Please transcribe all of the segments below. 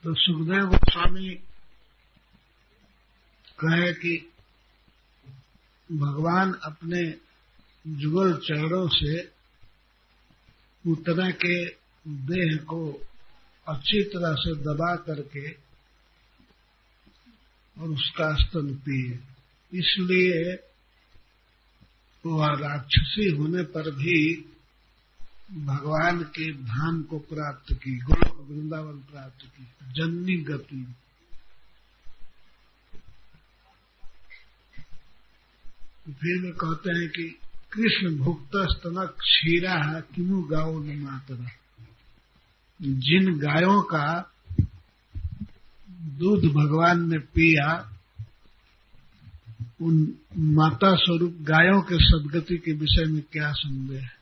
तो सुखदेव गोस्वामी कहे कि भगवान अपने जुगल चरणों से पूतना के देह को अच्छी तरह से दबा करके और उसका स्तन पिए। इसलिए वह राक्षसी होने पर भी भगवान के धाम को प्राप्त की, गोलोक वृंदावन प्राप्त की, जननी गति। फिर वे कहते हैं कि कृष्ण भुक्त स्तन क्षीरा किमु गाओ न मातरा। जिन गायों का दूध भगवान ने पिया, उन माता स्वरूप गायों के सद्गति के विषय में क्या संदेह है।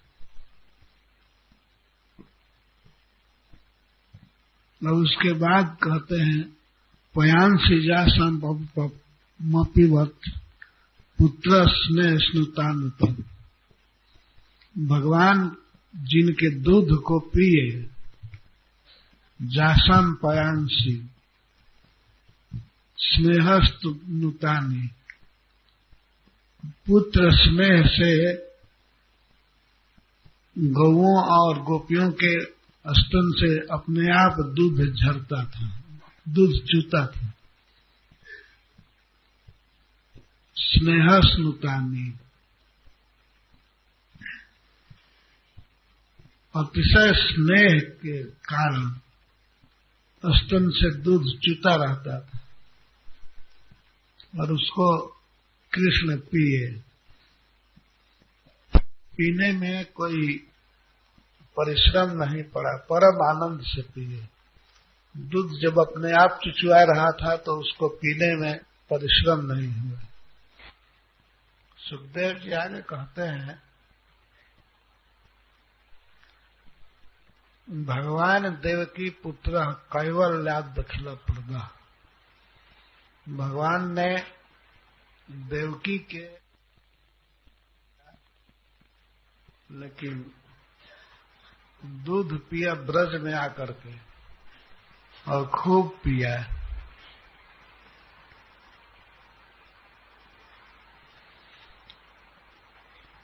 और उसके बाद कहते हैं पयांसी जासम मपिवत पुत्र स्नेह स्नुतानुतम। भगवान जिनके दूध को पिए, जासम पयांसी स्नेहस्तु नुतानी, पुत्र स्नेह से गौओं और गोपियों के स्तन से अपने आप दूध झरता था, दूध चूता था। स्नेहस्नुतानी, अतिशय स्नेह के कारण स्तन से दूध चूता रहता था और उसको कृष्ण पिए। पीने में कोई परिश्रम नहीं पड़ा, परम आनंद से पिए। दूध जब अपने आप चुचुआ रहा था तो उसको पीने में परिश्रम नहीं हुआ। सुखदेव जी आगे कहते हैं भगवान देवकी पुत्र कैवल्याद दखिल प्रदा। भगवान ने देवकी के, लेकिन दूध पिया ब्रज में आकर के और खूब पिया।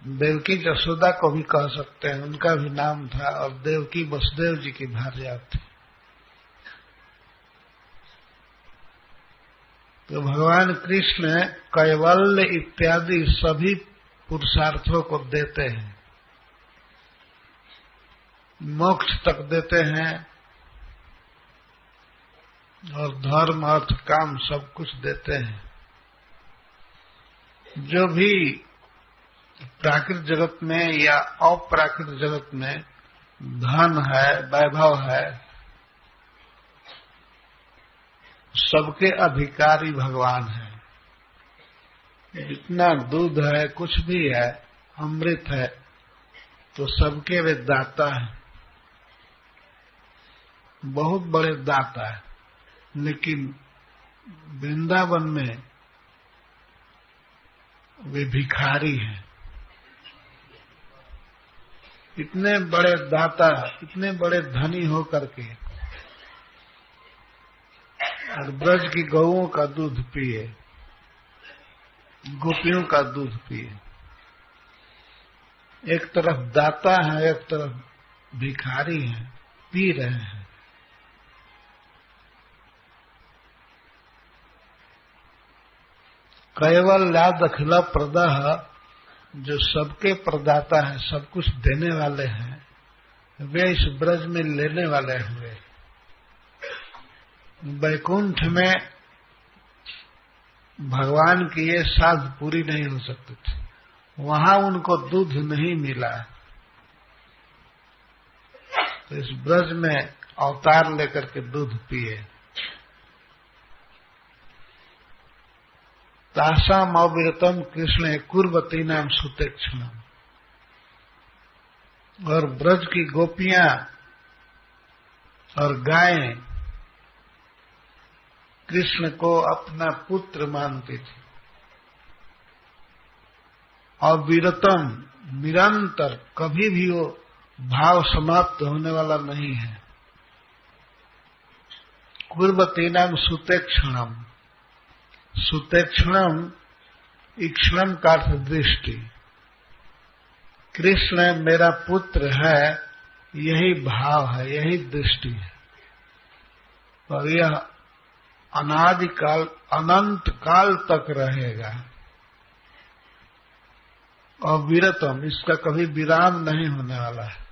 देवकी जसोदा को भी कह सकते हैं, उनका भी नाम था, और देवकी वसुदेव जी की भार्या थी। तो भगवान कृष्ण कैवल्य इत्यादि सभी पुरुषार्थों को देते हैं, मोक्ष तक देते हैं और धर्म अर्थ काम सब कुछ देते हैं। जो भी प्राकृतिक जगत में या अप्राकृतिक जगत में धन है, वैभव है, सबके अधिकारी भगवान है। जितना दूध है, कुछ भी है, अमृत है, तो सबके वे दाता है, बहुत बड़े दाता है। लेकिन वृंदावन में वे भिखारी हैं। इतने बड़े दाता, इतने बड़े धनी होकर के और ब्रज की गौओं का दूध पिए, गोपियों का दूध पिए। एक तरफ दाता है, एक तरफ भिखारी है, पी रहे हैं। कैवल्याद अखिल प्रदः, जो सबके प्रदाता है, सब कुछ देने वाले हैं, वे इस ब्रज में लेने वाले हुए। वैकुंठ में भगवान की ये साध पूरी नहीं हो सकती थी, वहां उनको दूध नहीं मिला, तो इस ब्रज में अवतार लेकर के दूध पिए। तासाम अविरतम कृष्ण कुर्वती नाम सुतेक्षणम। और ब्रज की गोपियां और गायें कृष्ण को अपना पुत्र मानती थी। अविरतम, निरंतर, कभी भी वो भाव समाप्त होने वाला नहीं है। कुर्वतीनाम सुतेक्षणम। सुतेक्षणम ईक्षणम का अर्थ दृष्टि। कृष्ण मेरा पुत्र है, यही भाव है, यही दृष्टि है। और यह अनादिकाल अनंत काल तक रहेगा। और विरतम, इसका कभी विराम नहीं होने वाला है।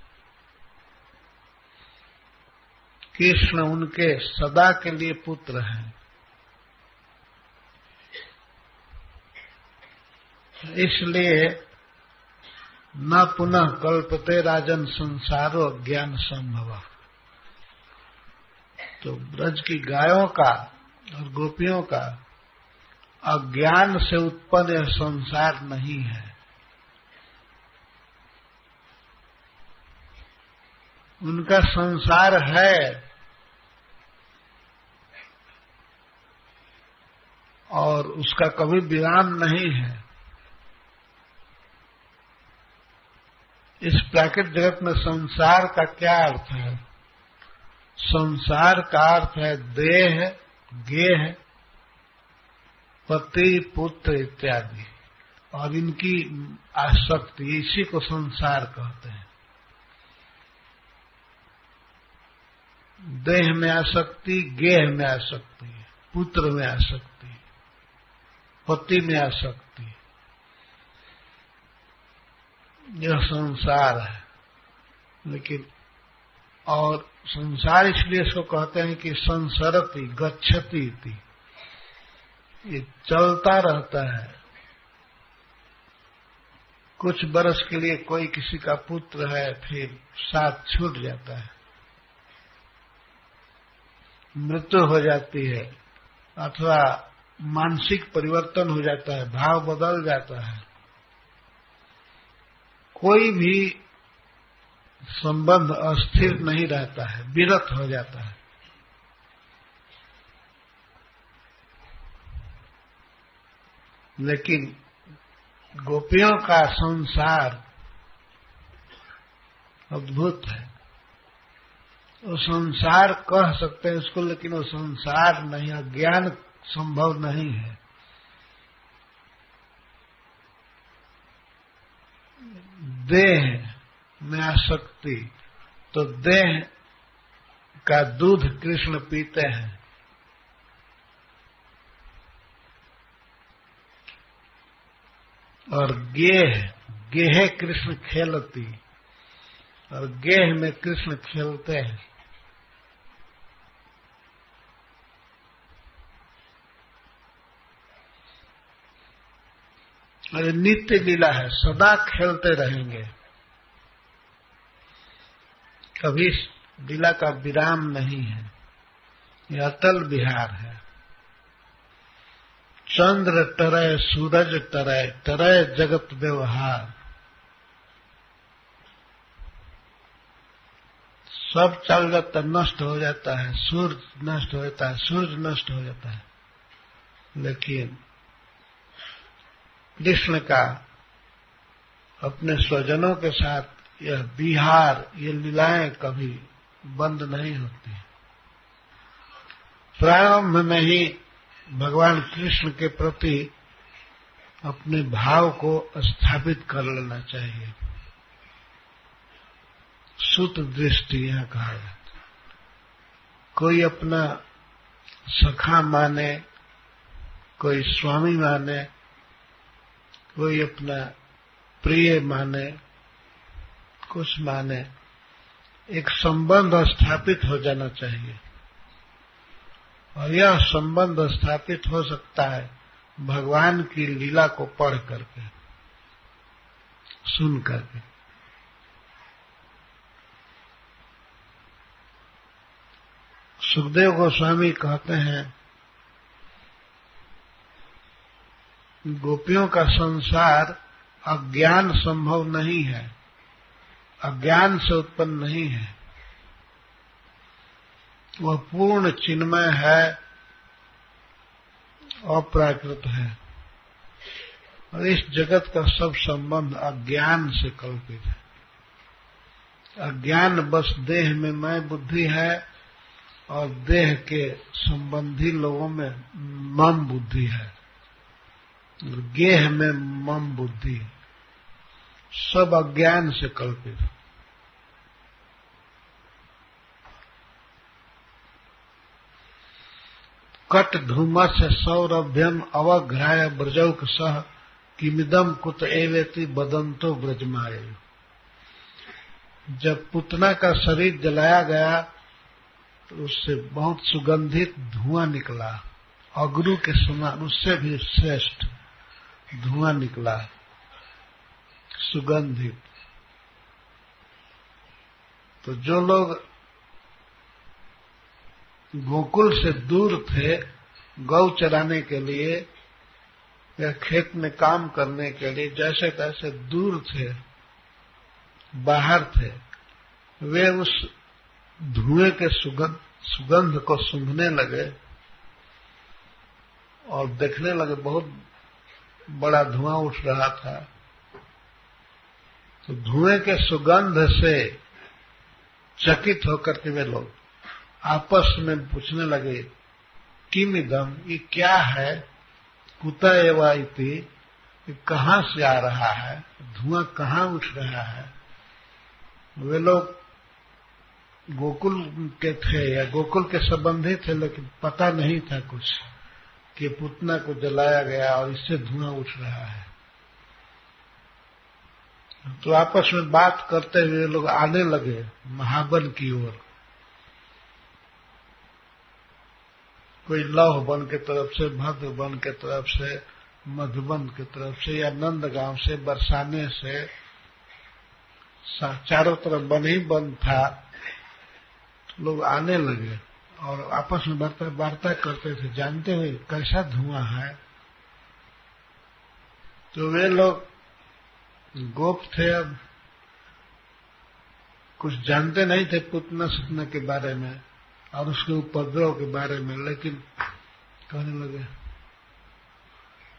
कृष्ण उनके सदा के लिए पुत्र हैं। इसलिए न पुनः कल्पते राजन संसारो अज्ञान संभव। तो ब्रज की गायों का और गोपियों का अज्ञान से उत्पन्न यह संसार नहीं है। उनका संसार है और उसका कभी विराम नहीं है। इस प्राकृतिक जगत में संसार का क्या अर्थ है? संसार का अर्थ है देह, गेह, पति, पुत्र इत्यादि, और इनकी आसक्ति, इसी को संसार कहते हैं। देह में आसक्ति, गेह में आसक्ति, पुत्र में आसक्ति, पति में आसक्ति, यह संसार है। लेकिन और संसार इसलिए इसको कहते हैं कि संसरति गच्छति इति, ये चलता रहता है। कुछ बरस के लिए कोई किसी का पुत्र है, फिर साथ छूट जाता है, मृत्यु हो जाती है, अथवा मानसिक परिवर्तन हो जाता है, भाव बदल जाता है। कोई भी संबंध अस्थिर नहीं रहता है, विरत हो जाता है। लेकिन गोपियों का संसार अद्भुत है। वो संसार कह सकते हैं उसको, लेकिन वो संसार नहीं, अज्ञान संभव नहीं है। देह में आसक्ति, तो देह का दूध कृष्ण पीते हैं। और गेह कृष्ण खेलती, और गेह में कृष्ण खेलते हैं। और नित्य लीला है, सदा खेलते रहेंगे, कभी लीला का विराम नहीं है। यह अटल विहार है। चंद्र तरय सूरज तरय, तरय जगत व्यवहार। सब चल जाता, नष्ट हो जाता है, सूर्य नष्ट हो जाता है, सूर्य नष्ट हो जाता है, लेकिन कृष्ण का अपने स्वजनों के साथ यह विहार, ये लीलाएं कभी बंद नहीं होती। प्रारंभ में ही भगवान कृष्ण के प्रति अपने भाव को स्थापित कर लेना चाहिए। सुत दृष्टि यहां कहा जाता। कोई अपना सखा माने, कोई स्वामी माने, कोई अपना प्रिय माने, कुछ माने, एक संबंध स्थापित हो जाना चाहिए। और यह संबंध स्थापित हो सकता है भगवान की लीला को पढ़ करके, सुन करके। सुखदेव गोस्वामी कहते हैं, गोपियों का संसार अज्ञान संभव नहीं है, अज्ञान से उत्पन्न नहीं है। वह पूर्ण चिन्मय है, अप्राकृत है। और इस जगत का सब संबंध अज्ञान से कल्पित है। अज्ञान बस देह में मैं बुद्धि है, और देह के संबंधी लोगों में मम बुद्धि है, गेह में मम बुद्धि, सब अज्ञान से कल्पित। कट धूमस सौरभ्यम अवघ्राय ब्रजौक सह किमिदम कुत एवेति बदंतो ब्रजमाय। जब पुतना का शरीर जलाया गया तो उससे बहुत सुगंधित धुआं निकला, अगरू के समान उससे भी श्रेष्ठ धुआं निकला, सुगंधित। तो जो लोग गोकुल से दूर थे गौ चराने के लिए या खेत में काम करने के लिए, जैसे तैसे दूर थे, बाहर थे, वे उस धुएं के सुगंध को सूंघने लगे और देखने लगे बहुत बड़ा धुआं उठ रहा था। तो धुएं के सुगंध से चकित होकर के वे लोग आपस में पूछने लगे, किम इदम, ये क्या है, कुता एवा इति, कहां से आ रहा है, धुआं कहां उठ रहा है। वे लोग गोकुल के थे या गोकुल के संबंधी थे, लेकिन पता नहीं था कुछ कि पुतना को जलाया गया और इससे धुआं उठ रहा है। तो आपस में बात करते हुए लोग आने लगे महाबन की ओर, कोई लौह बन के तरफ से, भद्र बन के तरफ से, मधुबन की तरफ से या नंदगांव से, बरसाने से, चारों तरफ बन ही बन था। लोग आने लगे और आपस में वार्ता करते थे, जानते हुए कैसा धुआं है। तो वे लोग गोप थे, अब कुछ जानते नहीं थे पुतना सुतना के बारे में और उसके उपद्रव के बारे में, लेकिन कहने लगे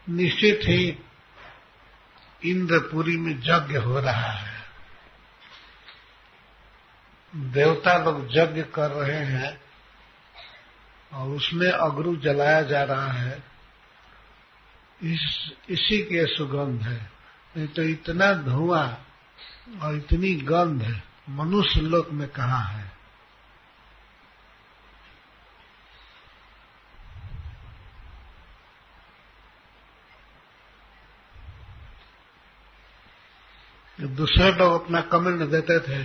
निश्चित ही इंद्रपुरी में यज्ञ हो रहा है, देवता लोग यज्ञ कर रहे हैं और उसमें अगरू जलाया जा रहा है, इसी के सुगंध है। नहीं तो इतना धुआं और इतनी गंध मनुष्य लोक में कहाँ है। दूसरे लोग अपना कमेंट देते थे,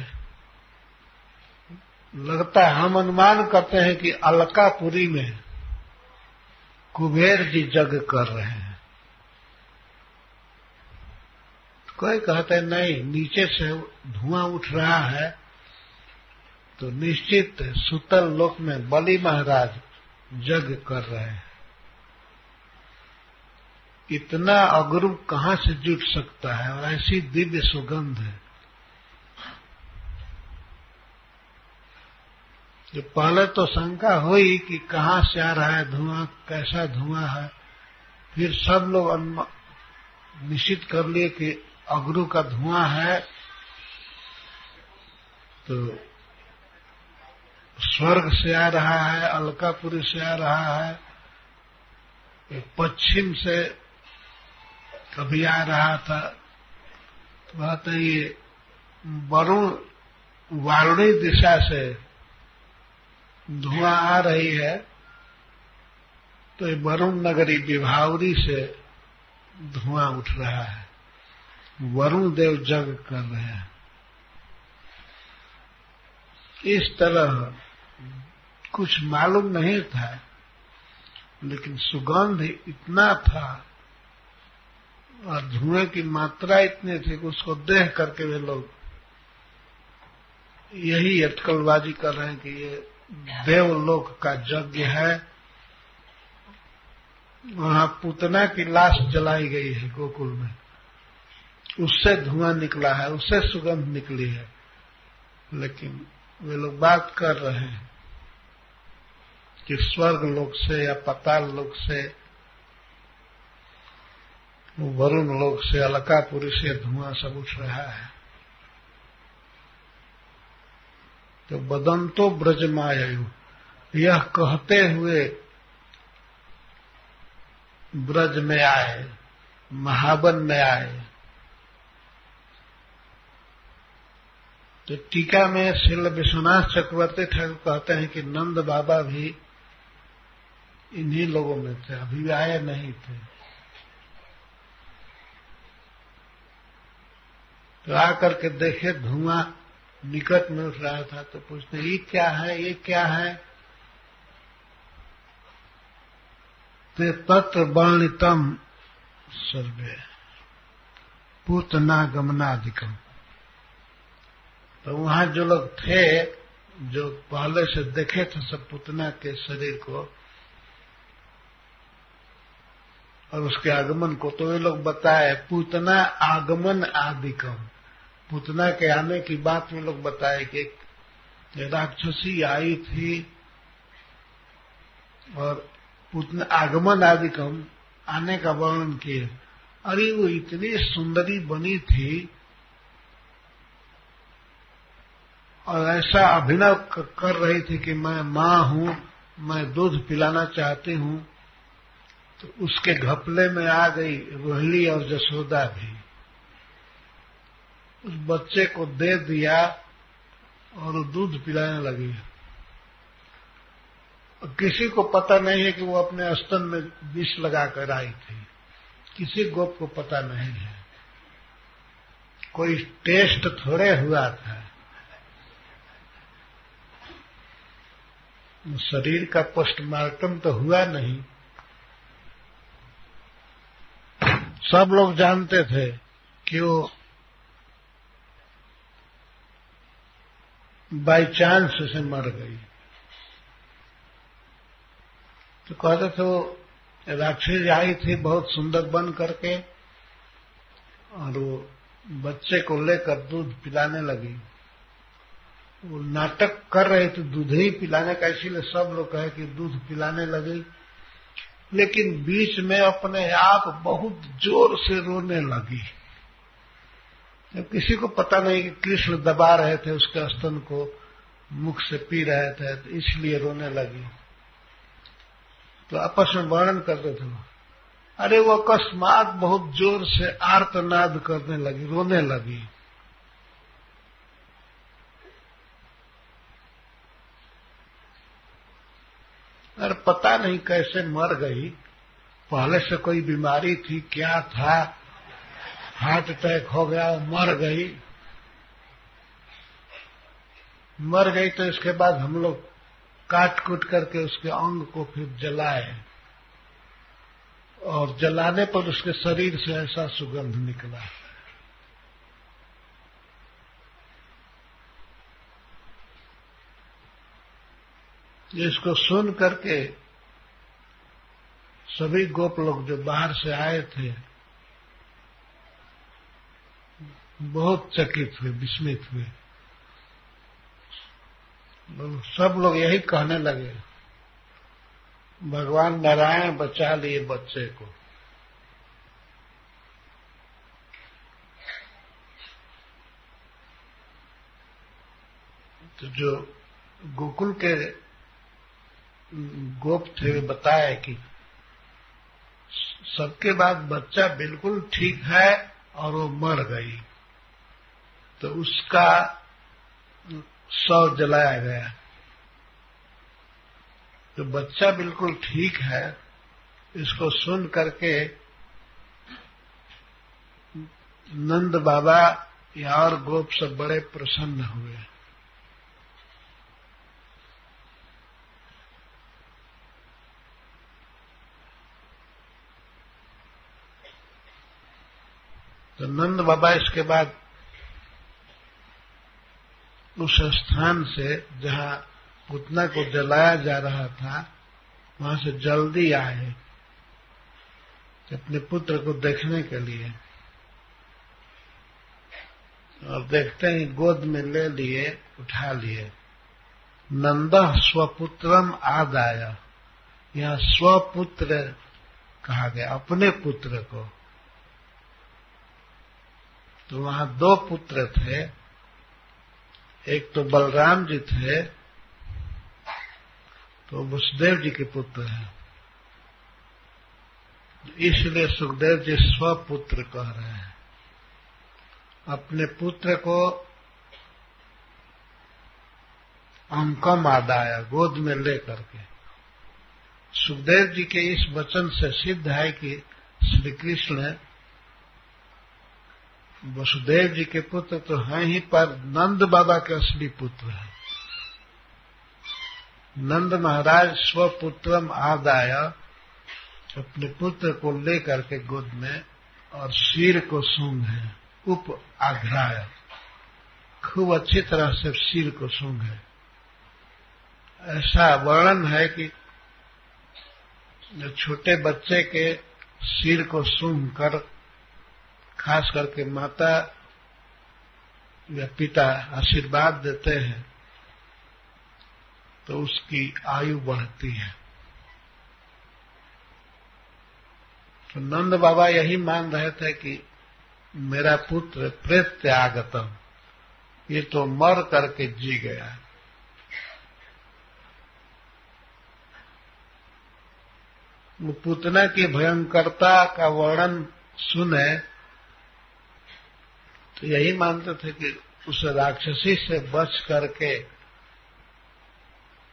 लगता है हम अनुमान करते हैं कि अलकापुरी में कुबेर जी यज्ञ कर रहे हैं। कोई कहते नहीं, नीचे से धुआं उठ रहा है तो निश्चित सुतल लोक में बलि महाराज यज्ञ कर रहे हैं। इतना अगरू कहां से जुट सकता है और ऐसी दिव्य सुगंध है। जो पहले तो शंका हुई कि कहां से आ रहा है धुआं, कैसा धुआं है, फिर सब लोग निश्चित कर लिए कि अगरू का धुआं है। तो स्वर्ग से आ रहा है, अलकापुरी से आ रहा है, पश्चिम से कभी आ रहा था। तो बात है ये वरुण वारुणी दिशा से धुआं आ रही है, तो ये वरुण नगरी विभावरी से धुआं उठ रहा है, वरुण देव यज्ञ कर रहे हैं। इस तरह कुछ मालूम नहीं था, लेकिन सुगंध इतना था और धुएं की मात्रा इतनी थी कि उसको देख करके वे लोग यही अटकलबाजी कर रहे हैं कि ये देवलोक का यज्ञ है। वहां पुतना की लाश जलाई गई है गोकुल में, उससे धुआं निकला है, उससे सुगंध निकली है, लेकिन वे लोग बात कर रहे हैं कि स्वर्ग लोक से या पाताल लोक से, वरुण लोक से, अलकापुरी से धुआं सब उठ रहा है। तो बदंतो ब्रजमायु, यह कहते हुए ब्रज में आए, महावन में आए। तो टीका में श्रील विश्वनाथ चक्रवर्ती ठाकुर कहते हैं कि नंद बाबा भी इन्हीं लोगों में थे, अभी आए नहीं थे। तो आकर के देखे धुआं निकट में उठ रहा था, तो पूछते ये क्या है, ये क्या है? ते तत्र वर्णितम सर्वे पूतना गमनादिकम। तो वहां जो लोग थे, जो पहले से देखे थे सब पूतना के शरीर को और उसके आगमन को, तो वे लोग बताए पूतना आगमन आदिकम। पूतना के आने की बात में लोग बताए कि राक्षसी आई थी और पूतना आगमन आदिकम आने का वर्णन किए। अरे वो इतनी सुंदरी बनी थी और ऐसा अभिनव कर रही थी कि मैं मां हूं, मैं दूध पिलाना चाहती हूं। तो उसके घपले में आ गई रोहिणी और जसोदा भी। उस बच्चे को दे दिया और वो दूध पिलाने लगी। और किसी को पता नहीं है कि वो अपने स्तन में विष लगाकर आई थी, किसी गोप को पता नहीं है। कोई टेस्ट थोड़े हुआ था, शरीर का पोस्टमार्टम तो हुआ नहीं। सब लोग जानते थे कि वो बाई चांस से मर गई। तो कहते थे वो राक्षसी आई थी बहुत सुंदर बन करके और वो बच्चे को लेकर दूध पिलाने लगी। वो नाटक कर रहे थे दूध ही पिलाने का, इसीलिए सब लोग कहे कि दूध पिलाने लगी। लेकिन बीच में अपने आप बहुत जोर से रोने लगी। जब किसी को पता नहीं कि कृष्ण दबा रहे थे उसके स्तन को, मुख से पी रहे थे, तो इसलिए रोने लगी। तो आपस में वर्णन करते थे, अरे वो अकस्मात बहुत जोर से आर्तनाद करने लगी, रोने लगी। और पता नहीं कैसे मर गई, पहले से कोई बीमारी थी, क्या था, हार्ट अटैक हो गया, मर गई। मर गई तो इसके बाद हम लोग काट कूट करके उसके अंग को फिर जलाए और जलाने पर उसके शरीर से ऐसा सुगंध निकला। इसको सुन करके सभी गोप लोग जो बाहर से आए थे बहुत चकित हुए, विस्मित हुए। सब लोग यही कहने लगे, भगवान नारायण बचा लिए बच्चे को। तो जो गोकुल के गोप थे वे बताए कि सबके बाद बच्चा बिल्कुल ठीक है और वो मर गई। तो उसका शव जलाया गया। तो बच्चा बिल्कुल ठीक है, इसको सुन करके नंद बाबा या और गोप सब बड़े प्रसन्न हुए। तो नंद बाबा इसके बाद उस स्थान से जहां पूतना को जलाया जा रहा था वहां से जल्दी आए अपने पुत्र को देखने के लिए। और देखते ही गोद में ले लिए, उठा लिए। नंदः स्वपुत्रम आदाय, यहाँ स्वपुत्र कहा गया, अपने पुत्र को। तो वहां दो पुत्र थे, एक तो बलराम जी थे तो वसुदेव जी के पुत्र हैं। इसलिए सुखदेव जी स्वपुत्र कह रहे हैं। अपने पुत्र को अंकम आदाया, गोद में ले करके। सुखदेव जी के इस वचन से सिद्ध है कि श्री कृष्ण वसुदेव जी के पुत्र तो हैं ही, पर नंद बाबा के असली पुत्र हैं। नंद महाराज स्वपुत्रम आदाय, अपने पुत्र को लेकर के गोद में और सिर को सूंघे, उप आघ्राय, खूब अच्छी तरह से सिर को सूंघे। ऐसा वर्णन है कि जो छोटे बच्चे के सिर को सूंघ कर खास करके माता या पिता आशीर्वाद देते हैं तो उसकी आयु बढ़ती है। तो नंद बाबा यही मान रहे थे कि मेरा पुत्र प्रेत्य आगतम, ये तो मर करके जी गया। वो पूतना की भयंकरता का वर्णन सुने तो यही मानते थे कि उस राक्षसी से बच करके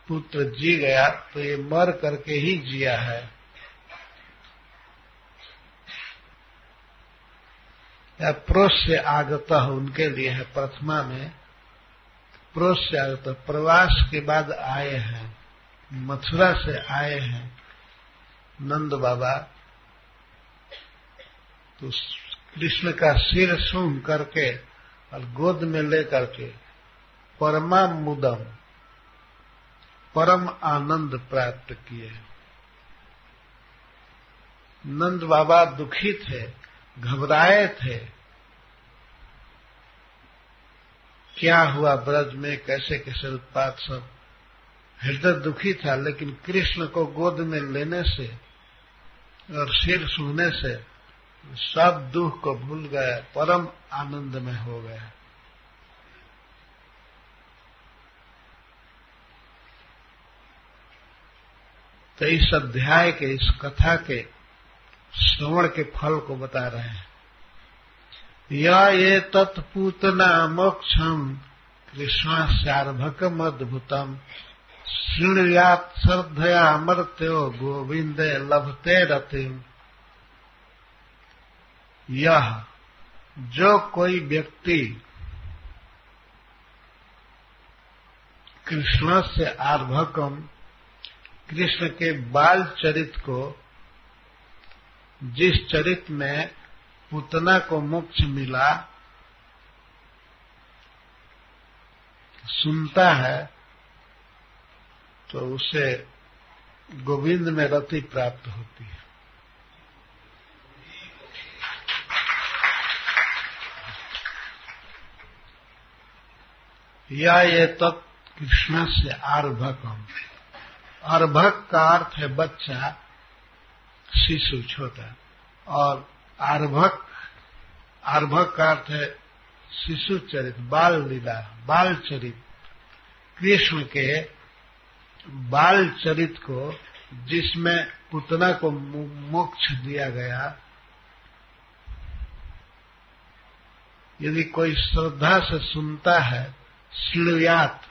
पुत्र जी गया, तो ये मर करके ही जिया है। या प्रोस्य आगत उनके लिए है, प्रथमा में प्रोस्य आगत, प्रवास के बाद आए हैं, मथुरा से आए हैं नंद बाबा। तो कृष्ण का सिर सूंघ करके और गोद में ले करके परमा मुदम, परम आनंद प्राप्त किए। नंद बाबा दुखी थे, घबराए थे, क्या हुआ ब्रज में, कैसे कैसे उत्पात, सब हृदय दुखी था। लेकिन कृष्ण को गोद में लेने से और सिर सूंघने से सब दुख को भूल गए, परम आनंद में हो गए। तो इस अध्याय के, इस कथा के श्रवण के फल को बता रहे हैं। या ये तत्पूतना मोक्षम कृष्णास्यार्भकम अद्भुतम शृणुयात् श्रद्धया मर्त्यो गोविंदे लभते रतिम। यह जो कोई व्यक्ति कृष्ण से आर्भकम, कृष्ण के बाल चरित को, जिस चरित में पूतना को मोक्ष मिला, सुनता है तो उसे गोविंद में रति प्राप्त होती है। या ये तत् कृष्ण से आर्भकम, आर्भक का अर्थ है बच्चा, शिशु, छोटा, और आर्भक, आर्भक का अर्थ है शिशु चरित, बाल लीला, बाल चरित। कृष्ण के बाल चरित को, जिसमें पूतना को मोक्ष दिया गया, यदि कोई श्रद्धा से सुनता है, श्लुयात,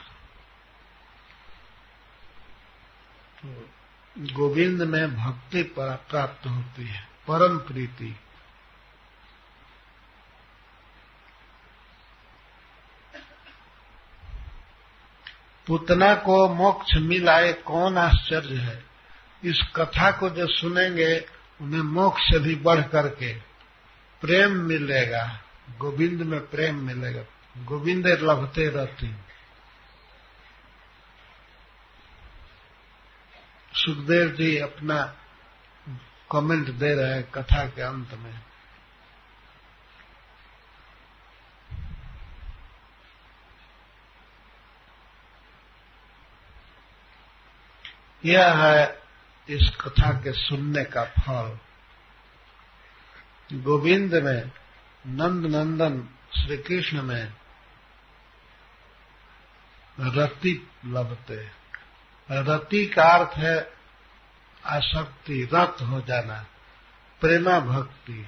तो गोविंद में भक्ति प्राप्त होती है, परम प्रीति। पूतना को मोक्ष मिला, ये कौन आश्चर्य है। इस कथा को जो सुनेंगे उन्हें मोक्ष से भी बढ़ करके प्रेम मिलेगा, गोविंद में प्रेम मिलेगा। गोविंद लभते रहती। सुखदेव जी अपना कमेंट दे रहे हैं कथा के अंत में। यह है इस कथा के सुनने का फल। गोविंद में, नंद नंदन श्री कृष्ण में रति लभते, रति का अर्थ है आसक्ति, रत हो जाना, प्रेमा भक्ति।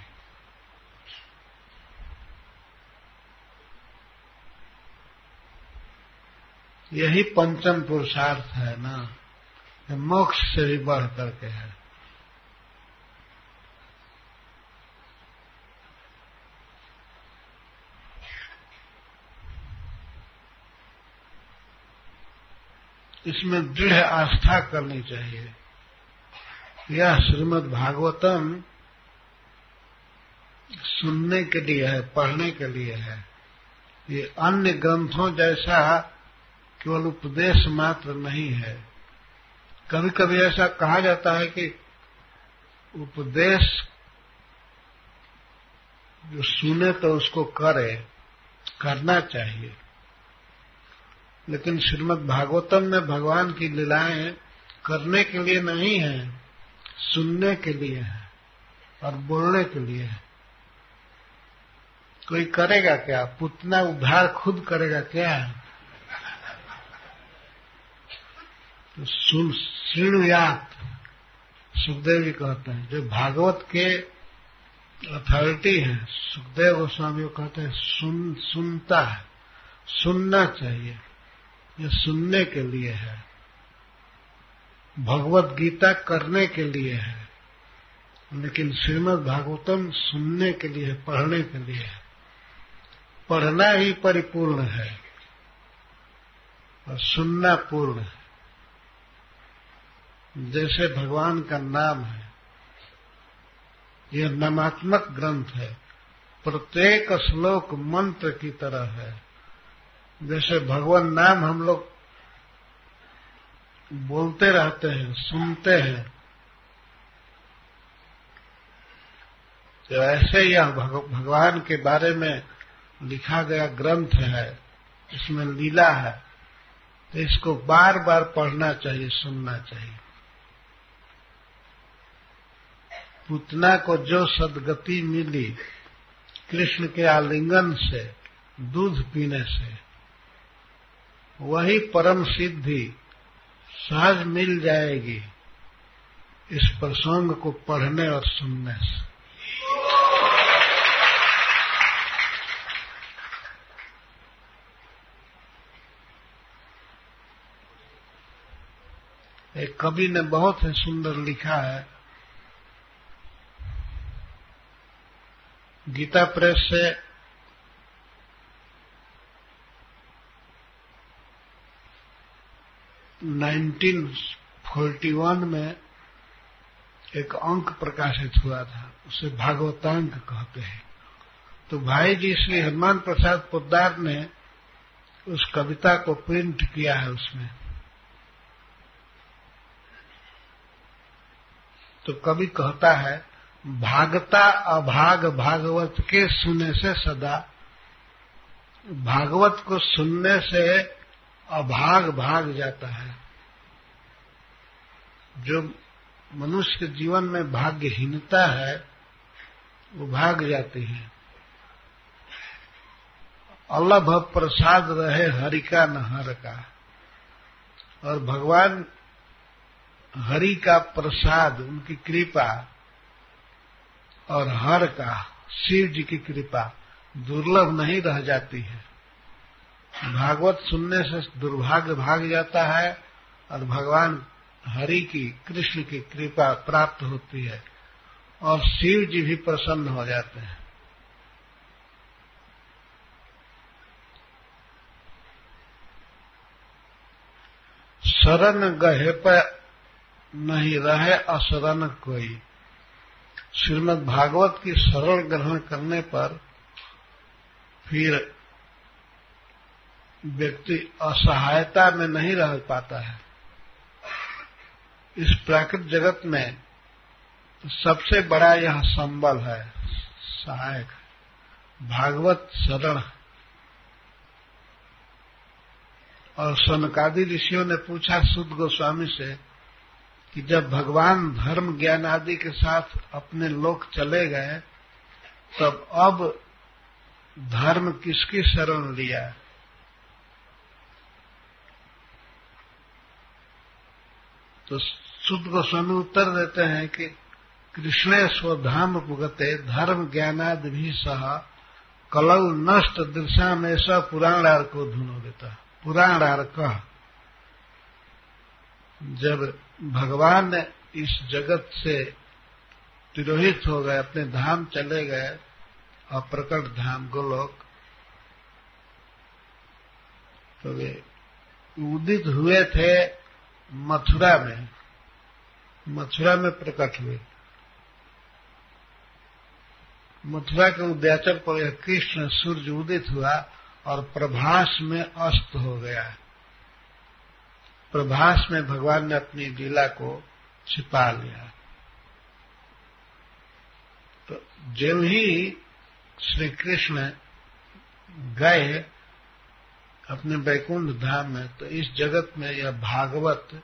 यही पंचम पुरुषार्थ है ना, मोक्ष से भी बढ़ करके है। इसमें दृढ़ आस्था करनी चाहिए। यह श्रीमद् भागवतम सुनने के लिए है, पढ़ने के लिए है। ये अन्य ग्रंथों जैसा केवल उपदेश मात्र नहीं है। कभी कभी ऐसा कहा जाता है कि उपदेश जो सुने तो उसको करना चाहिए, लेकिन श्रीमद् भागवतम में भगवान की लीलाएं करने के लिए नहीं है, सुनने के लिए है और बोलने के लिए है। कोई करेगा क्या? पुतना उद्धार खुद करेगा क्या? तो श्रृणुयात, सुखदेव जी कहते हैं, जो भागवत के अथॉरिटी है, सुखदेव गोस्वामी कहते हैं सुनता है, सुनना चाहिए। ये सुनने के लिए है। भगवत गीता करने के लिए है, लेकिन श्रीमद् भागवतम सुनने के लिए, पढ़ने के लिए है। पढ़ना ही परिपूर्ण है और सुनना पूर्ण है। जैसे भगवान का नाम है, यह नामात्मक ग्रंथ है, प्रत्येक श्लोक मंत्र की तरह है। जैसे भगवान नाम हम लोग बोलते रहते हैं, सुनते हैं, तो ऐसे यह भगवान के बारे में लिखा गया ग्रंथ है, इसमें लीला है, तो इसको बार बार पढ़ना चाहिए, सुनना चाहिए। पुतना को जो सद्गति मिली कृष्ण के आलिंगन से, दूध पीने से, वही परम सिद्धि सहज मिल जाएगी इस प्रसंग को पढ़ने और सुनने से। एक कवि ने बहुत ही सुंदर लिखा है, गीता प्रेस से नाइनटीन 1941 में एक अंक प्रकाशित हुआ था, उसे भागवतांक कहते हैं। तो भाई जी श्री हनुमान प्रसाद पोद्दार ने उस कविता को प्रिंट किया है उसमें। तो कवि कहता है, भागता अभाग भागवत के सुने से सदा, भागवत को सुनने से अभाग भाग जाता है। जो मनुष्य के जीवन में भाग्यहीनता है वो भाग जाती है। अल्लभ प्रसाद रहे हरि का न हर का, और भगवान हरि का प्रसाद, उनकी कृपा, और हर का, शिव जी की कृपा दुर्लभ नहीं रह जाती है। भागवत सुनने से दुर्भाग्य भाग जाता है और भगवान हरि की, कृष्ण की कृपा प्राप्त होती है और शिव जी भी प्रसन्न हो जाते हैं। शरण गहे पर नहीं रहे अशरण कोई। श्रीमद् भागवत की शरण ग्रहण करने पर फिर व्यक्ति असहायता में नहीं रह पाता है। इस प्राकृतिक जगत में सबसे बड़ा यह संबल है, सहायक, भागवत शरण। और सनकादि ऋषियों ने पूछा सुद गोस्वामी से कि जब भगवान धर्म ज्ञान आदि के साथ अपने लोक चले गए, तब अब धर्म किसकी शरण लिया? तो सुत गोस्वामी उत्तर देते हैं कि कृष्णे स्वधाम पुगते धर्म ज्ञानादि भी सह कलौ नष्ट दृशा में स पुराणार को धुनो देता। पुराणार कह, जब भगवान इस जगत से तिरोहित हो गए, अपने धाम चले गए, अप्रकट धाम गोलोक, तो वे उदित हुए थे मथुरा में। मथुरा में प्रकट हुए। मथुरा के उद्याचल पर यह कृष्ण सूर्य उदित हुआ और प्रभास में अस्त हो गया। प्रभास में भगवान ने अपनी लीला को छिपा लिया। तो जब ही श्री कृष्ण गए अपने वैकुंठ धाम में, तो इस जगत में यह भागवत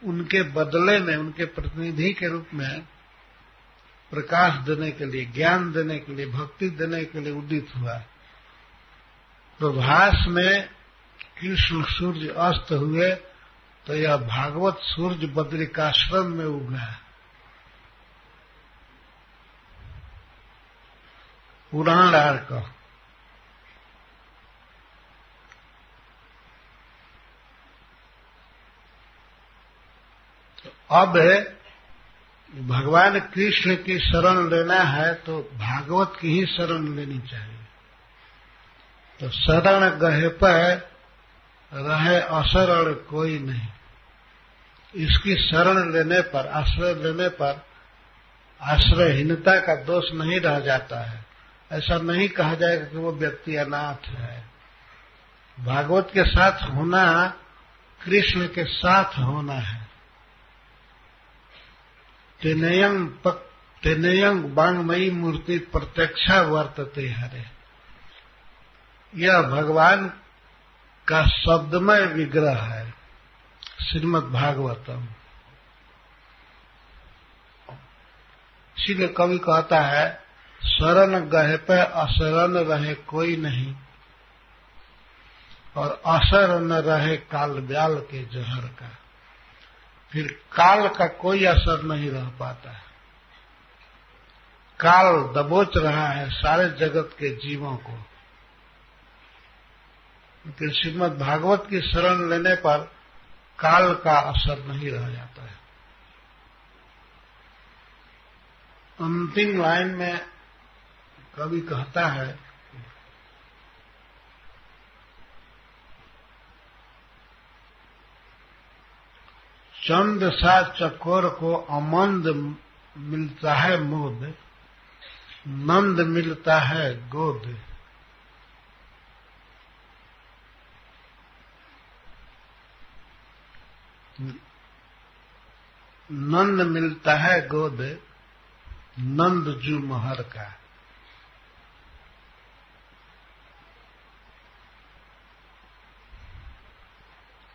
उनके बदले में, उनके प्रतिनिधि के रूप में प्रकाश देने के लिए, ज्ञान देने के लिए, भक्ति देने के लिए उदित हुआ। प्रभास में कृष्ण सूर्य अस्त हुए तो यह भागवत सूर्य बद्रिकाश्रम में उगा। पुराणार का अब भगवान कृष्ण की शरण लेना है तो भागवत की ही शरण लेनी चाहिए। तो शरण गहे पर रहे अशरण कोई नहीं। इसकी शरण लेने पर, आश्रय लेने पर आश्रयहीनता का दोष नहीं रह जाता है। ऐसा नहीं कहा जाएगा कि वो व्यक्ति अनाथ है। भागवत के साथ होना कृष्ण के साथ होना है। तेनेयंग बांगमयी मूर्ति प्रत्यक्षा वर्तते हरे। यह भगवान का शब्दमय विग्रह है श्रीमद् भागवतम। इसीलिए कवि कहता है, शरण गहे पे अशरण रहे कोई नहीं, और असर न रहे काल ब्याल के जहर का। फिर काल का कोई असर नहीं रह पाता है। काल दबोच रहा है सारे जगत के जीवों को। लेकिन श्रीमद् भागवत की शरण लेने पर काल का असर नहीं रह जाता है। अंतिम लाइन में कवि कहता है, चंद सा चकोर को अमंद मिलता है मोद, नंद मिलता है गोद। नंद मिलता है गोद, नंद जू महर का।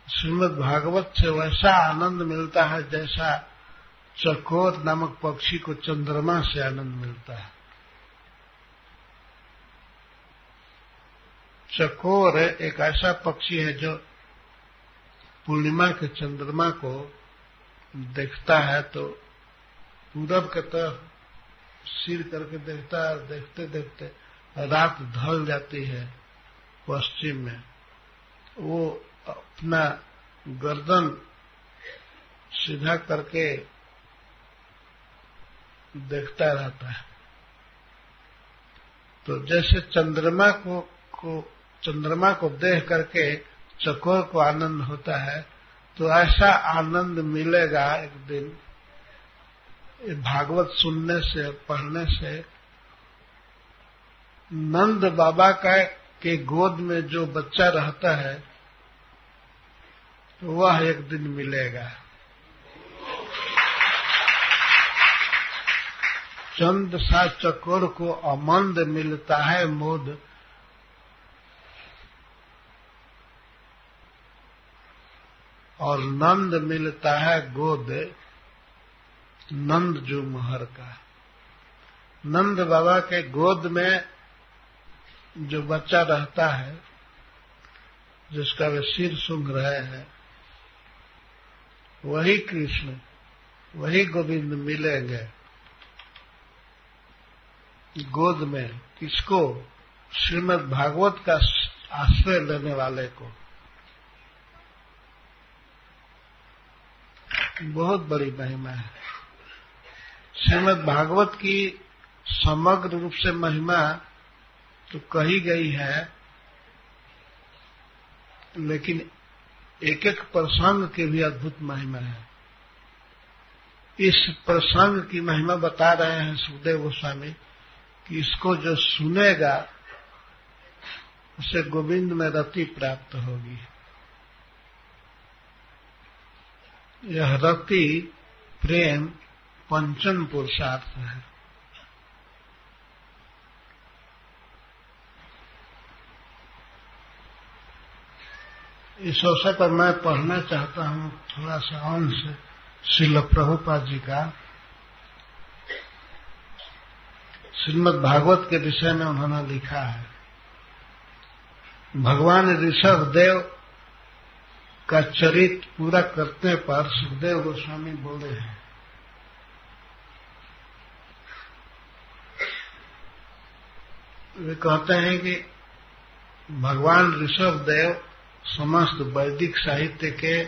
श्रीमद् भागवत से वैसा आनंद मिलता है जैसा चकोर नामक पक्षी को चंद्रमा से आनंद मिलता है। चकोर एक ऐसा पक्षी है जो पूर्णिमा के चंद्रमा को देखता है तो पूरब के तरफ सिर करके देखता है। देखते देखते रात ढल जाती है पश्चिम में। वो अपना गर्दन सीधा करके देखता रहता है। तो जैसे चंद्रमा को देख करके चकोर को आनंद होता है, तो ऐसा आनंद मिलेगा एक दिन भागवत सुनने से, पढ़ने से। नंद बाबा के गोद में जो बच्चा रहता है तो वह एक दिन मिलेगा। चंद सा चकोर को अमंद मिलता है मोद, और नंद मिलता है गोद, नंद जो महर का। नंद बाबा के गोद में जो बच्चा रहता है, जिसका वे सिर सूंघ रहे हैं, वही कृष्ण, वही गोविंद मिलेंगे गोद में। किसको? श्रीमद् भागवत का आश्रय लेने वाले को। बहुत बड़ी महिमा है। श्रीमद् भागवत की समग्र रूप से महिमा तो कही गई है, लेकिन एक एक प्रसंग की भी अद्भुत महिमा है। इस प्रसंग की महिमा बता रहे हैं सुखदेव गोस्वामी कि इसको जो सुनेगा उसे गोविंद में रति प्राप्त होगी। यह रति प्रेम पंचम पुरुषार्थ है। इस अवसर पर मैं पढ़ना चाहता हूं थोड़ा सा अंश श्रील प्रभुपाद जी का। श्रीमद् भागवत के विषय में उन्होंने लिखा है, भगवान ऋषभ देव का चरित्र पूरा करने पर सुखदेव गोस्वामी बोले हैं, वे कहते हैं कि भगवान ऋषभ देव समस्त वैदिक साहित्य के,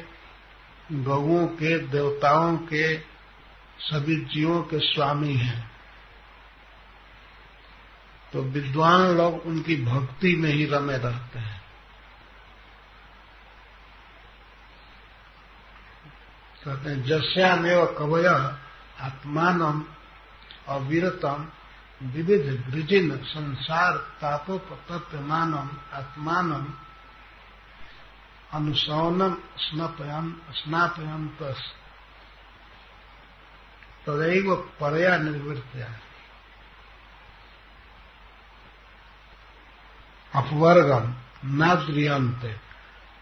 गौओं के, देवताओं के, सभी जीवों के स्वामी हैं। तो विद्वान लोग उनकी भक्ति में ही रमे रहते हैं। कहते हैं जस्यामेव कवयः आत्मानम् अविरतम् विविध वृजिन संसार तापोपतप्यमानम् आत्मानम् अनुसौनम् स्नापयन्तस् तदैव परया निर्वृत्या अपवर्गम नाद्रियन्ते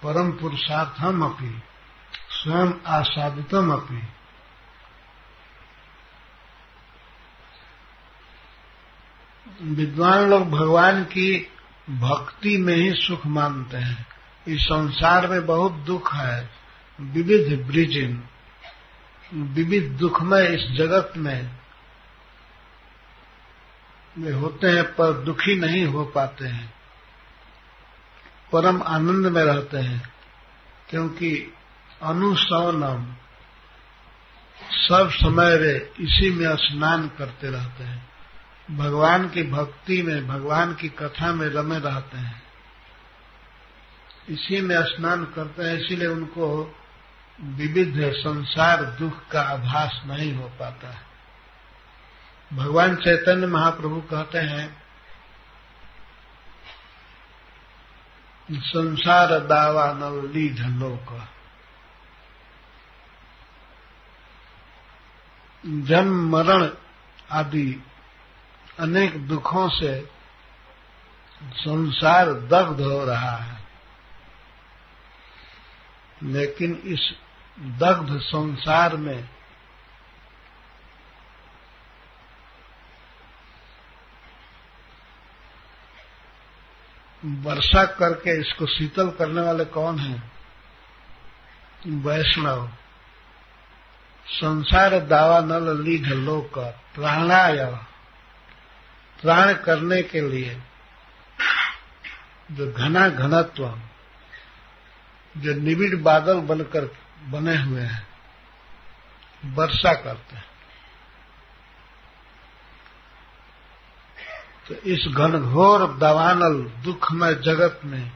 परम पुरुषार्थम अपि स्वयं आसादितम अपि। विद्वान लोग भगवान की भक्ति में ही सुख मानते हैं। इस संसार में बहुत दुख है, विविध वृजिन, विविध दुखमय इस जगत में वे होते हैं पर दुखी नहीं हो पाते हैं, परम आनंद में रहते हैं, क्योंकि अनुसवनम सब समय वे इसी में स्नान करते रहते हैं, भगवान की भक्ति में, भगवान की कथा में रमे रहते हैं, इसी में स्नान करते हैं। इसीलिए उनको विविध संसार दुख का आभास नहीं हो पाता है। भगवान चैतन्य महाप्रभु कहते हैं, संसार दावा नवलीध लोक, जन्म मरण आदि अनेक दुखों से संसार दग्ध हो रहा है, लेकिन इस दग्ध संसार में वर्षा करके इसको शीतल करने वाले कौन हैं? वैष्णव। संसार दावा नल लीढ़ लोक प्राणाय, त्राण करने के लिए जो घना घनत्व, जो निबिड़ बादल बनकर बने हुए हैं, वर्षा करते हैं। तो इस घनघोर दावानल दुखमय जगत में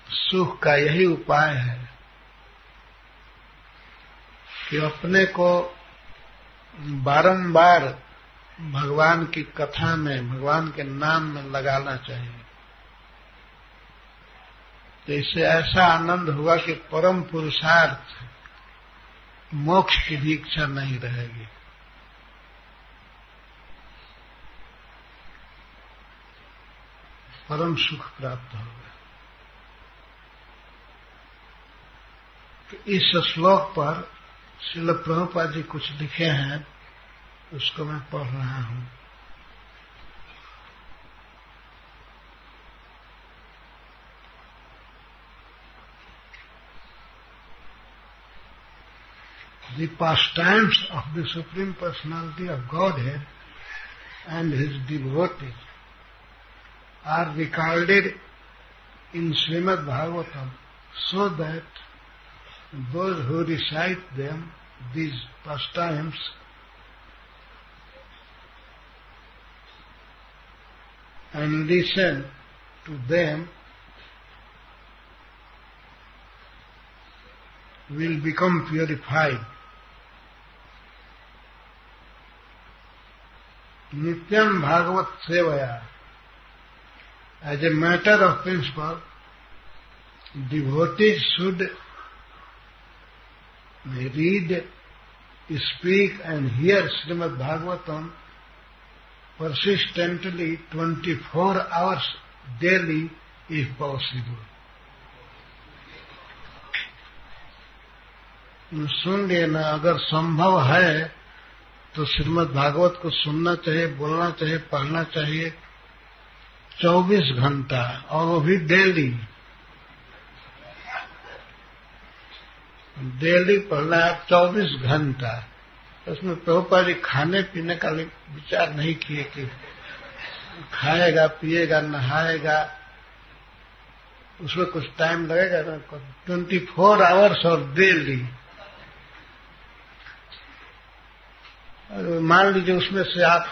सुख का यही उपाय है कि अपने को बारंबार भगवान की कथा में, भगवान के नाम में लगाना चाहिए। तो इससे ऐसा आनंद होगा कि परम पुरुषार्थ मोक्ष की भी इच्छा नहीं रहेगी। परम सुख प्राप्त होगा। तो इस श्लोक पर श्रील प्रभुपाद जी कुछ लिखे हैं, उसको मैं पढ़ रहा हूं। the pastimes of the Supreme Personality of Godhead and His devotees are recorded in Srimad Bhagavatam, so that those who recite them, these pastimes, and listen to them, will become purified. Nityam Bhagavat Sevaya. As a matter of principle, devotees should read, speak and hear Srimad Bhagavatam persistently 24 hours daily if possible. सुन लेना, अगर संभव है तो श्रीमद् भागवत को सुनना चाहिए, बोलना चाहिए, पढ़ना चाहिए 24 घंटा, और वो भी डेली पढ़ना है 24 घंटा। उसमें प्रभुपाद जी खाने पीने का विचार नहीं किए कि खाएगा, पिएगा, नहाएगा, उसमें कुछ टाइम लगेगा ना। 24 आवर्स और डेली। मान लीजिए उसमें से आप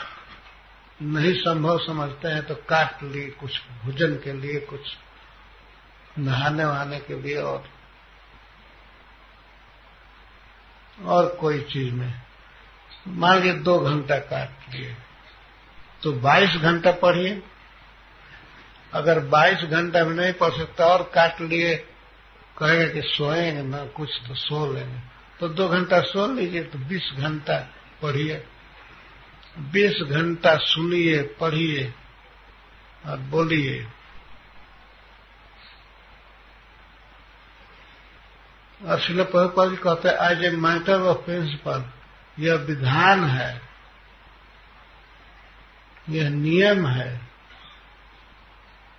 नहीं संभव समझते हैं तो काट लिए, कुछ भोजन के लिए, कुछ नहाने वहाने के लिए, और कोई चीज में मान लीजिए 2 घंटा काट लिए तो 22 घंटा पढ़िए। अगर 22 घंटा में नहीं पढ़ सकता और काट लिए, कहेगा कि सोएंगे ना, कुछ तो सो लेंगे, तो 2 घंटा सो लीजिए, तो 20 घंटा पढ़िए। 20 घंटा सुनिए, पढ़िए और बोलिए। और श्रील प्रभुपाद जी कहते हैं, as a matter of principle, यह विधान है, यह नियम है,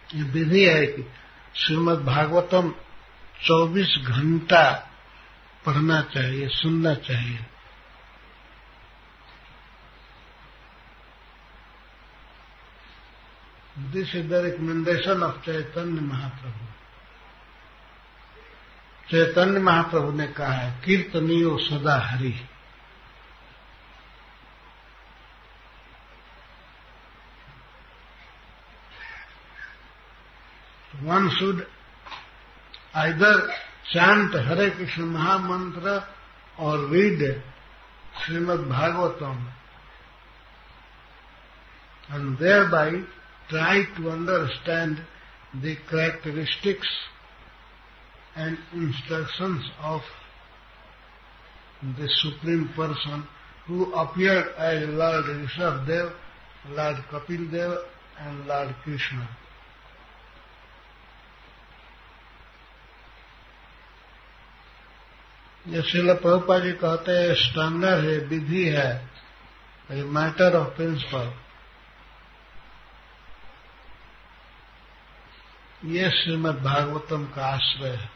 यह विधि है कि श्रीमद् भागवतम 24 घंटा पढ़ना चाहिए, सुनना चाहिए। This is the recommendation of Chaitanya Mahaprabhu. Chaitanya Mahaprabhu ने कहा है, कीर्तनियो सदा Hari. One should either chant Hare Krishna Mahamantra or read Srimad Bhagavatam, and thereby try to understand the characteristics and instructions of the Supreme Person who appeared as Lord Rishabhdev, Lord Kapildev and Lord Krishna. ये श्रील प्रभुपाद जी कहते हैं, standard है, विधि है, matter of principal. ये श्रीमद् भागवतम का आश्रय है।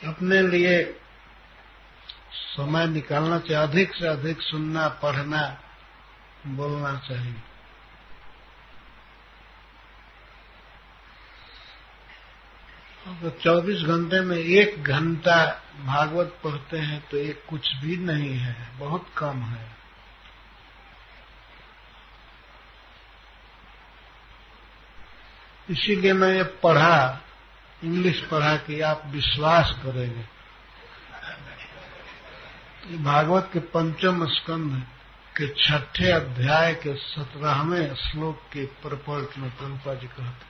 अपने लिए समय निकालना चाहिए, अधिक से अधिक सुनना, पढ़ना, बोलना चाहिए। तो 24 घंटे में 1 घंटा भागवत पढ़ते हैं तो ये कुछ भी नहीं है, बहुत कम है। इसीलिए मैं ये पढ़ा, इंग्लिश पढ़ा कि आप विश्वास करेंगे। भागवत के 5वें स्कंध के 6ठे अध्याय के 17वें श्लोक के परपल्ट में प्रभुपाद जी कहते हैं,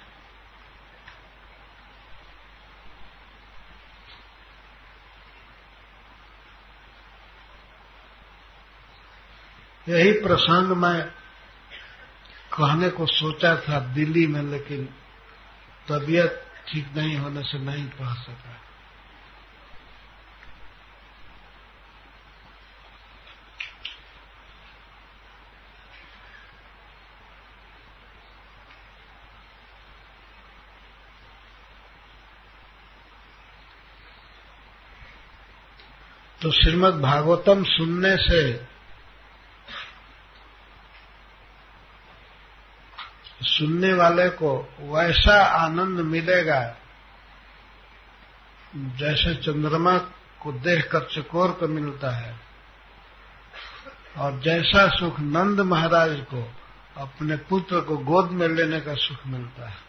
यही प्रसंग मैं कहने को सोचा था दिल्ली में, लेकिन तबीयत ठीक नहीं होने से नहीं पढ़ सका। तो श्रीमद् भागवतम सुनने से सुनने वाले को वैसा आनंद मिलेगा जैसे चंद्रमा को देखकर चकोर को मिलता है, और जैसा सुख नंद महाराज को अपने पुत्र को गोद में लेने का सुख मिलता है।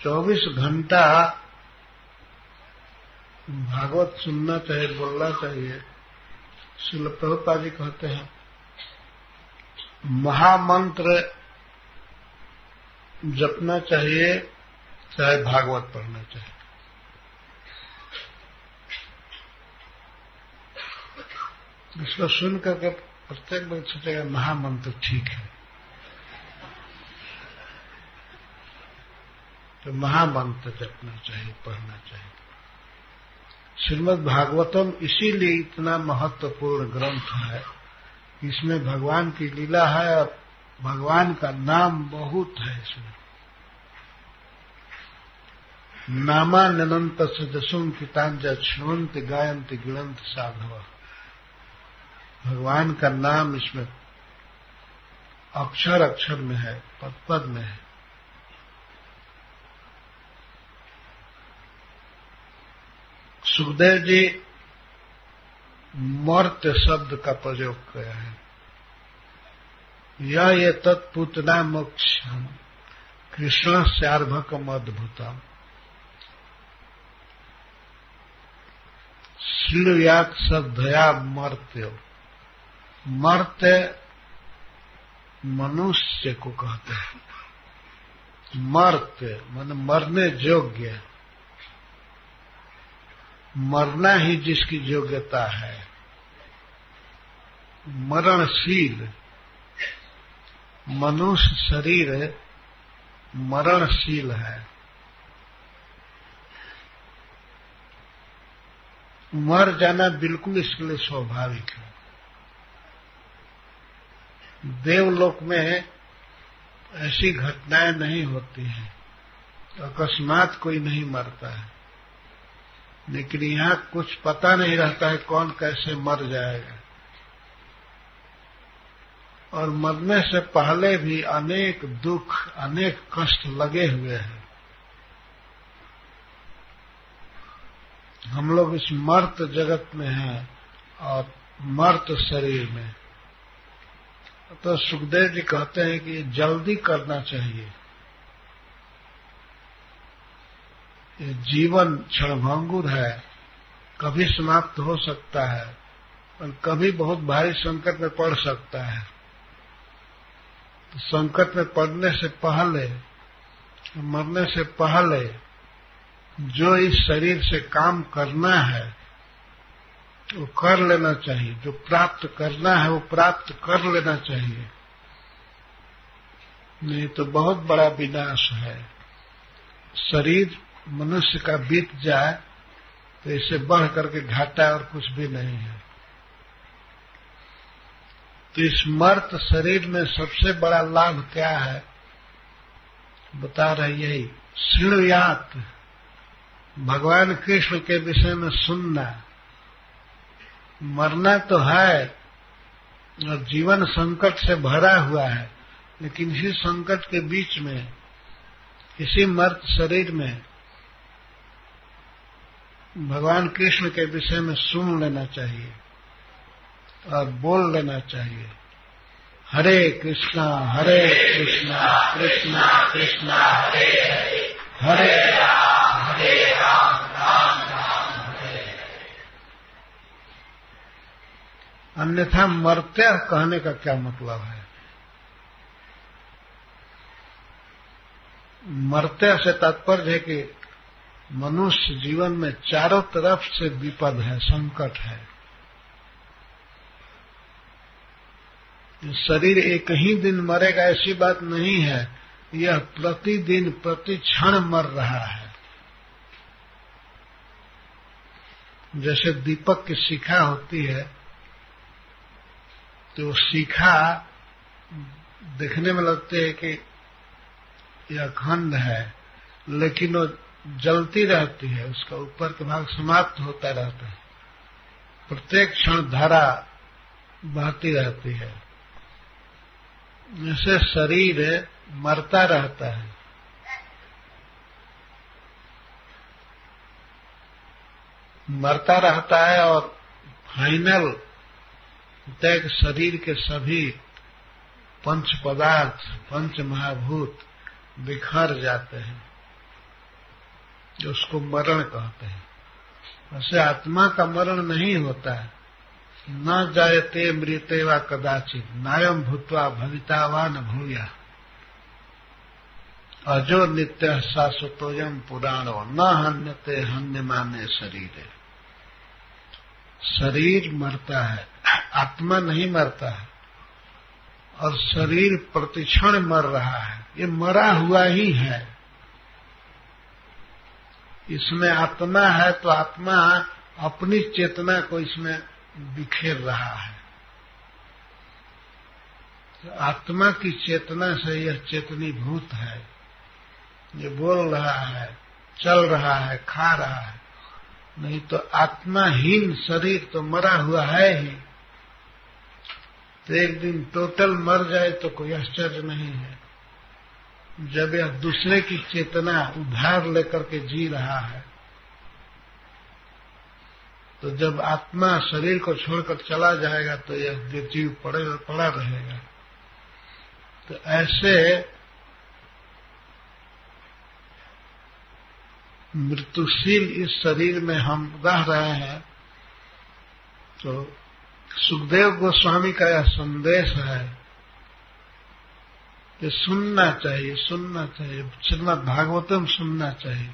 चौबीस घंटा भागवत सुनना चाहिए, बोलना चाहिए। श्रील प्रभुपाद जी कहते हैं महामंत्र जपना चाहिए, चाहे भागवत पढ़ना चाहिए। इसको सुन करके प्रत्येक व्यक्ति सोचेगा महामंत्र ठीक है, तो महामंत्र जपना चाहिए, पढ़ना चाहिए। श्रीमद् भागवतम इसीलिए इतना महत्वपूर्ण ग्रंथ है, इसमें भगवान की लीला है और भगवान का नाम बहुत है। इसमें नामानंत सदसुम कितांज श्रवंत गायंत गिणंत साधव। भगवान का नाम इसमें अक्षर अक्षर में है, पद पद में है। सुखदेव जी मर्त्य शब्द का प्रयोग किया है। ये तत्पुतना मोक्षम कृष्ण सार्भकम अद्भुतम श्रीयात श्रद्धया मर्त्य। मर्त्य मनुष्य को कहते हैं। मर्त्य माने मरने योग्य, मरना ही जिसकी योग्यता है। मरणशील, मनुष्य शरीर मरणशील है। मर जाना बिल्कुल इसके लिए स्वाभाविक है। देवलोक में ऐसी घटनाएं नहीं होती हैं, अकस्मात कोई नहीं मरता है, लेकिन यहाँ कुछ पता नहीं रहता है कौन कैसे मर जाएगा। और मरने से पहले भी अनेक दुख, अनेक कष्ट लगे हुए हैं। हम लोग इस मर्त जगत में हैं और मर्त शरीर में। तो सुखदेव जी कहते हैं कि जल्दी करना चाहिए। ये जीवन क्षणभंगुर है, कभी समाप्त हो सकता है और कभी बहुत भारी संकट में पड़ सकता है। तो संकट में पड़ने से पहले, मरने से पहले जो इस शरीर से काम करना है वो कर लेना चाहिए। जो प्राप्त करना है वो प्राप्त कर लेना चाहिए, नहीं तो बहुत बड़ा विनाश है। शरीर मनुष्य का बीत जाए तो इससे बढ़ करके घाटा और कुछ भी नहीं है। तो इस मर्त शरीर में सबसे बड़ा लाभ क्या है बता रहे, यही श्रीयात, भगवान कृष्ण के विषय में सुनना। मरना तो है और जीवन संकट से भरा हुआ है, लेकिन इसी संकट के बीच में, इसी मर्त शरीर में भगवान कृष्ण के विषय में सुन लेना चाहिए और बोल लेना चाहिए। हरे कृष्णा कृष्णा कृष्णा हरे हरे, हरे राम राम राम हरे। अन्यथा मरते कहने का क्या मतलब है? मरते से तात्पर्य है कि मनुष्य जीवन में चारों तरफ से विपद है, संकट है। शरीर एक ही दिन मरेगा ऐसी बात नहीं है, यह प्रतिदिन प्रति क्षण मर रहा है। जैसे दीपक की शिखा होती है, तो शिखा देखने में लगते हैं कि यह अखंड है, लेकिन वो जलती रहती है, उसका ऊपर के भाग समाप्त होता रहता है, प्रत्येक क्षण धारा बहती रहती है। जैसे शरीर मरता रहता है, मरता रहता है और फाइनल तक शरीर के सभी पंच पदार्थ, पंच महाभूत बिखर जाते हैं, जो उसको मरण कहते हैं। वैसे आत्मा का मरण नहीं होता है। न जायते मृते वा कदाचित नायम भूत्वा भविता वा न भूया अजो नित्य शाश्वतोयम पुराणो न हन्यते हन्यमाने शरीर। शरीर मरता है, आत्मा नहीं मरता है, और शरीर प्रतिक्षण मर रहा है। ये मरा हुआ ही है। इसमें आत्मा है तो आत्मा अपनी चेतना को इसमें बिखेर रहा है। तो आत्मा की चेतना से यह चेतनीभूत है, ये बोल रहा है, चल रहा है, खा रहा है। नहीं तो आत्माहीन शरीर तो मरा हुआ है ही। तो एक दिन टोटल मर जाए तो कोई आश्चर्य नहीं है। जब यह दूसरे की चेतना उधार लेकर के जी रहा है, तो जब आत्मा शरीर को छोड़कर चला जाएगा तो यह जीव पड़ा रहेगा। तो ऐसे मृत्युशील इस शरीर में हम रह रहे हैं। तो सुखदेव गोस्वामी का यह संदेश है कि सुनना चाहिए, सुनना चाहिए, श्रीमद् भागवतम सुनना चाहिए।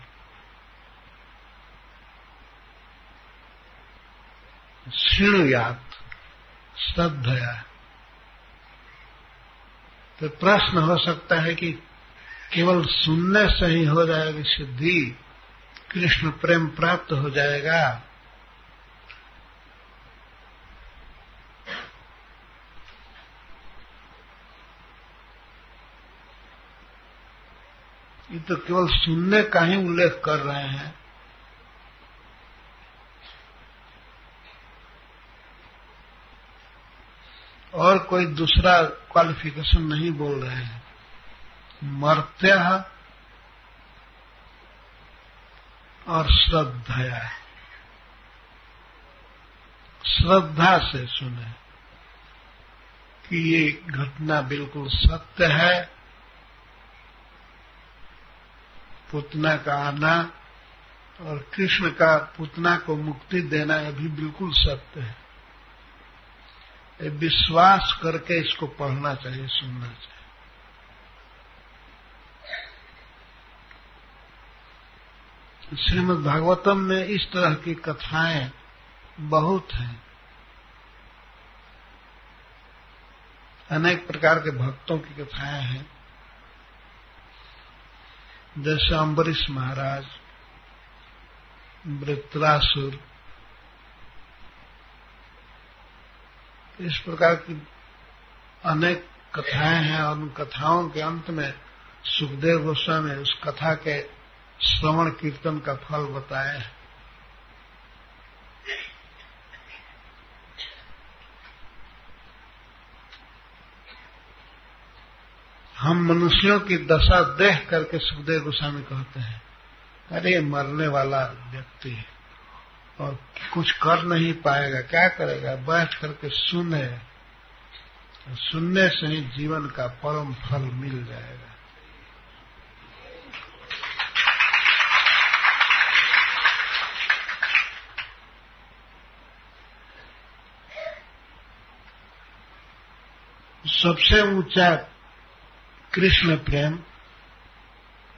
शृणुयात् श्रद्धया। तो प्रश्न हो सकता है कि केवल सुनने से ही हो जाएगी सिद्धि, कृष्ण प्रेम प्राप्त हो जाएगा? ये तो केवल सुनने का ही उल्लेख कर रहे हैं। और कोई दूसरा क्वालिफिकेशन नहीं बोल रहे हैं। मर्त्य और श्रद्धया, श्रद्धा से सुने कि ये घटना बिल्कुल सत्य है, पूतना का आना और कृष्ण का पूतना को मुक्ति देना यह भी बिल्कुल सत्य है। ये विश्वास करके इसको पढ़ना चाहिए, सुनना चाहिए। श्रीमद् भागवतम में इस तरह की कथाएं बहुत हैं। अनेक प्रकार के भक्तों की कथाएं हैं, जैसे अम्बरीश महाराज, वृत्रासुर, इस प्रकार की अनेक कथाएं हैं। और उन कथाओं के अंत में सुखदेव गोस्वामी उस कथा के श्रवण कीर्तन का फल बताए हैं। हम मनुष्यों की दशा देख करके सुखदेव गोस्वामी कहते हैं, अरे मरने वाला व्यक्ति है और कुछ कर नहीं पाएगा, क्या करेगा? बैठ करके सुने, सुनने से ही जीवन का परम फल मिल जाएगा। सबसे ऊंचा कृष्ण प्रेम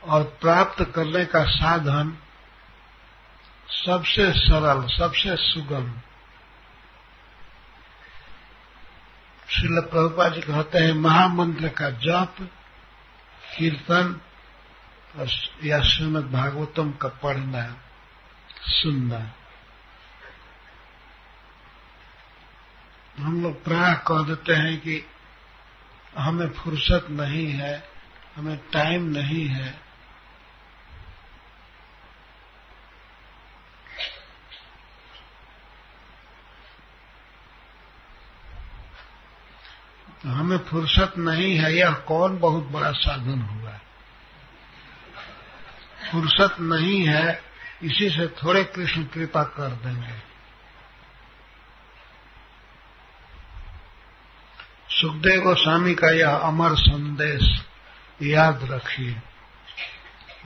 और प्राप्त करने का साधन सबसे सरल, सबसे सुगम। श्रील प्रभुपाद जी कहते हैं, महामंत्र का जप, कीर्तन या श्रीमद् भागवतम का पढ़ना, सुनना। हम लोग प्रायः कह देते हैं कि हमें फुर्सत नहीं है, हमें टाइम नहीं है। तो हमें फुर्सत नहीं है, यह कौन बहुत बड़ा साधन हुआ। फुर्सत नहीं है, इसी से थोड़े कृष्ण कृपा कर देंगे। सुखदेव गोस्वामी का यह अमर संदेश याद रखिए।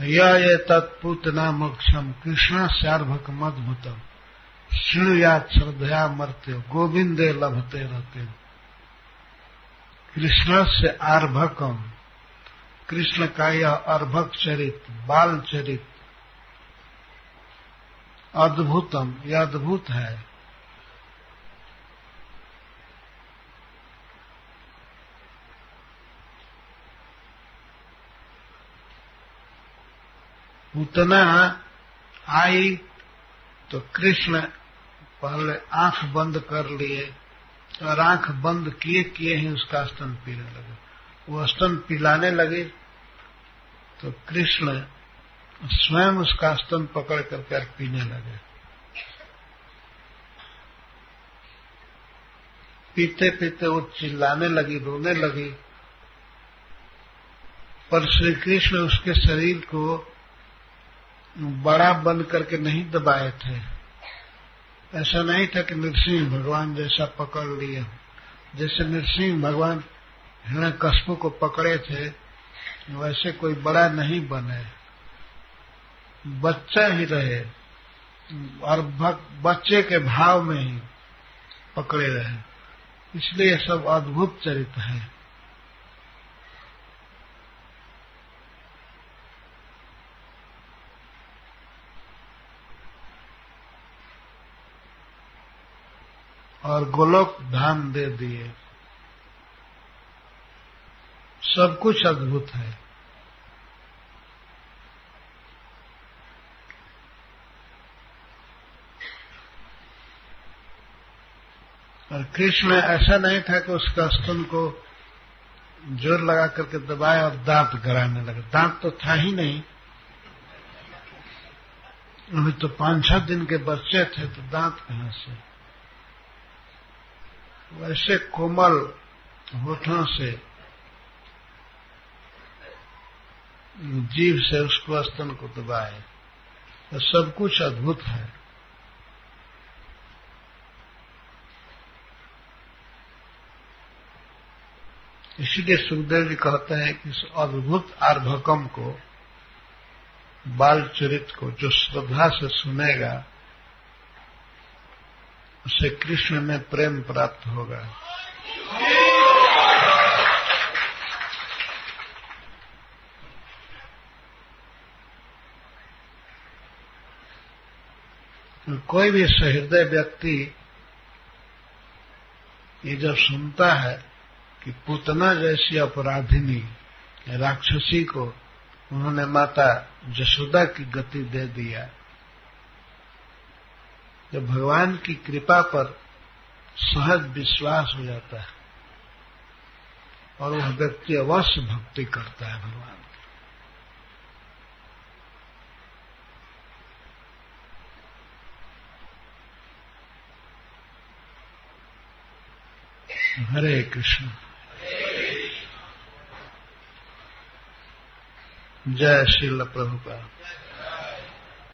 ये तत्पूतना मोक्षम कृष्ण सार्भक मद्भुतम शृणुयात श्रद्धया मर्त्यो गोविंदे लभते रहते। कृष्ण से आर्भकम, कृष्ण का यह अर्भक चरित, बाल चरित अद्भुतम, यह अद्भुत है। पूतना आई तो कृष्ण पहले आंख बंद कर लिए और आंख बंद किए किए ही उसका स्तन पीने लगे। वो स्तन पिलाने लगे तो कृष्ण स्वयं उसका स्तन पकड़ कर पीने लगे। पीते पीते वो चिल्लाने लगी, रोने लगी, पर श्री कृष्ण उसके शरीर को बड़ा बंद करके नहीं दबाए थे। ऐसा नहीं था कि नृसिंह भगवान जैसा पकड़ लिए। जैसे नृसिंह भगवान हिरण्यकश्यप को पकड़े थे वैसे कोई बड़ा नहीं बने, बच्चा ही रहे और बच्चे के भाव में ही पकड़े रहे। इसलिए सब अद्भुत चरित्र है। और गोलोक धाम दे दिए, सब कुछ अद्भुत है। और कृष्ण ऐसा नहीं था कि उसका स्तन को जोर लगा करके दबाए और दांत गड़ाने लगे। दांत तो था ही नहीं, अभी तो 5-6 दिन के बच्चे थे, तो दांत कहां से। वैसे कोमल होठों से जीभ से उसको स्तन को दबाए, तो सब कुछ अद्भुत है। इसीलिए सुखदेव जी कहते हैं कि इस अद्भुत आर्भकम को, बाल चरित को जो श्रद्धा से सुनेगा उसे कृष्ण में प्रेम प्राप्त होगा। कोई भी सहृदय व्यक्ति ये जब सुनता है कि पूतना जैसी अपराधिनी राक्षसी को उन्होंने माता यशोदा की गति दे दिया, जब भगवान की कृपा पर सहज विश्वास हो जाता है और वह व्यक्ति अवश्य भक्ति करता है भगवान की। हरे कृष्ण। जय श्रील प्रभुपाद।